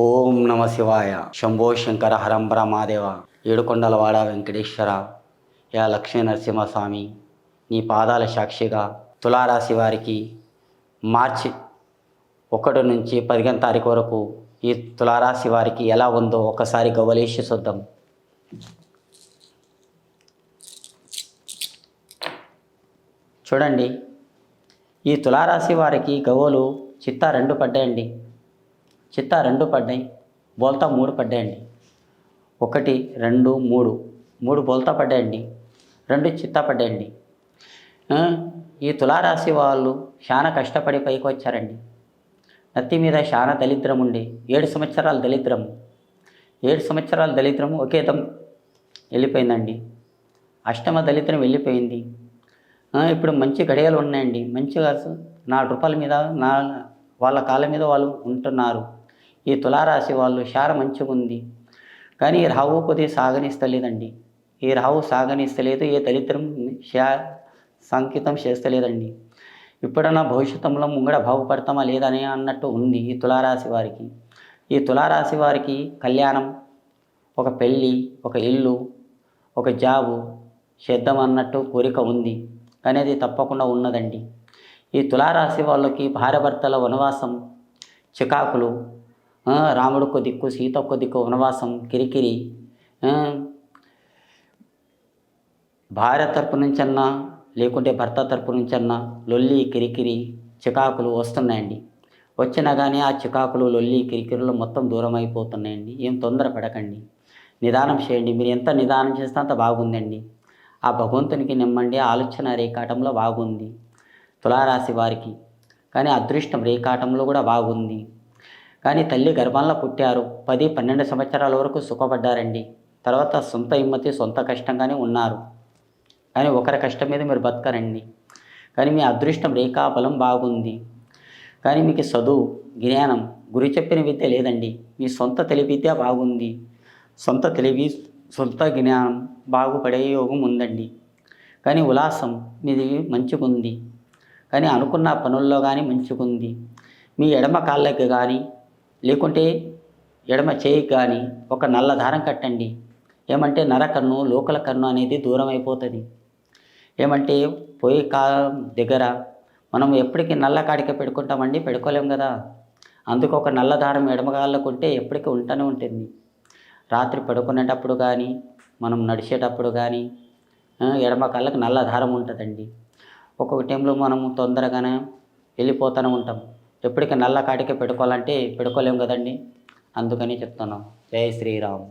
ఓం నమ శివాయ. శంభో శంకర హరంబర మాదేవ. ఏడుకొండలవాడ వెంకటేశ్వర, యా లక్ష్మీ నరసింహస్వామి, నీ పాదాల సాక్షిగా తులారాశి వారికి మార్చి 1 నుంచి 15 తారీఖు వరకు ఈ తులారాశి వారికి ఎలా ఉందో ఒకసారి గవ్వలేసి చూద్దాం. చూడండి, ఈ తులారాశి వారికి గవ్వలు చిత్తా 2 పడ్డాయండి. చిత్తా 2 పడ్డాయి, బోల్తా 3 పడ్డాయండి. 1, 2, 3 బోల్తా పడ్డాయండి, 2 చిత్తా పడ్డాయండి. ఈ తులారాశి వాళ్ళు చాలా కష్టపడి పైకి వచ్చారండి. నత్తి మీద చాలా దరిద్రం ఉండి 7 సంవత్సరాల దరిద్రం, 7 సంవత్సరాల దరిద్రం ఒకేదం వెళ్ళిపోయిందండి. అష్టమ దరిద్రం వెళ్ళిపోయింది. ఇప్పుడు మంచి గడియలు ఉన్నాయండి. మంచిగా 4 రూపాయల మీద వాళ్ళ కాళ్ళ మీద వాళ్ళు ఉంటున్నారు. ఈ తులారాశి వాళ్ళు చాలా మంచిగా ఉంది. కానీ రాహు కొద్దిగా సాగనిస్తలేదండి. ఈ రాహు సాగనిస్తలేదు, ఏ దరిద్రం సంకేతం చేస్తలేదండి. ఇప్పుడన్నా భవిష్యత్తులో ముంగడ బాగుపడతామా లేదని అన్నట్టు ఉంది ఈ తులారాశి వారికి. ఈ తులారాశి వారికి కళ్యాణం, ఒక పెళ్ళి, ఒక ఇల్లు, ఒక జాబు చేద్దాం అన్నట్టు కోరిక ఉంది, కానీ అది తప్పకుండా ఉన్నదండి. ఈ తులారాశి వాళ్ళకి భార్యాభర్తల వనవాసం, చికాకులు, రాముడికో దిక్కు సీతొక్క దిక్కు వనవాసం, కిరికిరి, భార్య తరపు నుంచన్నా లేకుంటే భర్త తరపు నుంచన్నా లొల్లి, కిరికిరి, చికాకులు వస్తున్నాయండి. వచ్చినా కానీ ఆ చికాకులు, లొల్లి, కిరికిరులు మొత్తం దూరం అయిపోతున్నాయండి. ఏం తొందర పడకండి, నిదానం చేయండి. మీరు ఎంత నిదానం చేస్తే అంత బాగుందండి. ఆ భగవంతునికి నిమ్మండి. ఆలోచన రేఖాటంలో బాగుంది తులారాశి వారికి, కానీ అదృష్టం రేఖాటంలో కూడా బాగుంది. కానీ తల్లి గర్భంలో పుట్టారు, 10-12 సంవత్సరాల వరకు సుఖపడ్డారండి. తర్వాత సొంత హిమ్మతి, సొంత కష్టంగానే ఉన్నారు. కానీ ఒకరి కష్టం మీద మీరు బతకరండి. కానీ మీ అదృష్టం రేఖా బలం బాగుంది. కానీ మీకు చదువు, జ్ఞానం, గురి చెప్పిన విద్య లేదండి. మీ సొంత తెలివి విద్య బాగుంది. సొంత తెలివి, సొంత జ్ఞానం బాగుపడే యోగం ఉందండి. కానీ ఉల్లాసం మీది మంచిగుంది. కానీ అనుకున్న పనుల్లో కానీ మంచిగుంది. మీ ఎడమ కాళ్ళకి కానీ లేకుంటే ఎడమ చేయికి కానీ ఒక నల్ల దారం కట్టండి. ఏమంటే నరకన్ను, లోకల కన్ను అనేది దూరం అయిపోతుంది. ఏమంటే పోయి దగ్గర మనం ఎప్పటికీ నల్ల కాడిక పెట్టుకుంటామండి, పెట్టుకోలేం కదా. అందుకు ఒక నల్ల దారం ఎడమ కాళ్ళకు ఉంటే ఎప్పటికీ ఉంటూనే ఉంటుంది. రాత్రి పడుకునేటప్పుడు కానీ, మనం నడిచేటప్పుడు కానీ ఎడమ కాళ్ళకు నల్ల దారం ఉంటుందండి. ఒక్కొక్క టైంలో మనము తొందరగానే వెళ్ళిపోతూనే ఉంటాం. ఎప్పటికీ నల్ల కాటికే పెట్టుకోవాలంటే పెట్టుకోలేం కదండి. అందుకని చెప్తున్నాం. జై శ్రీరామ్.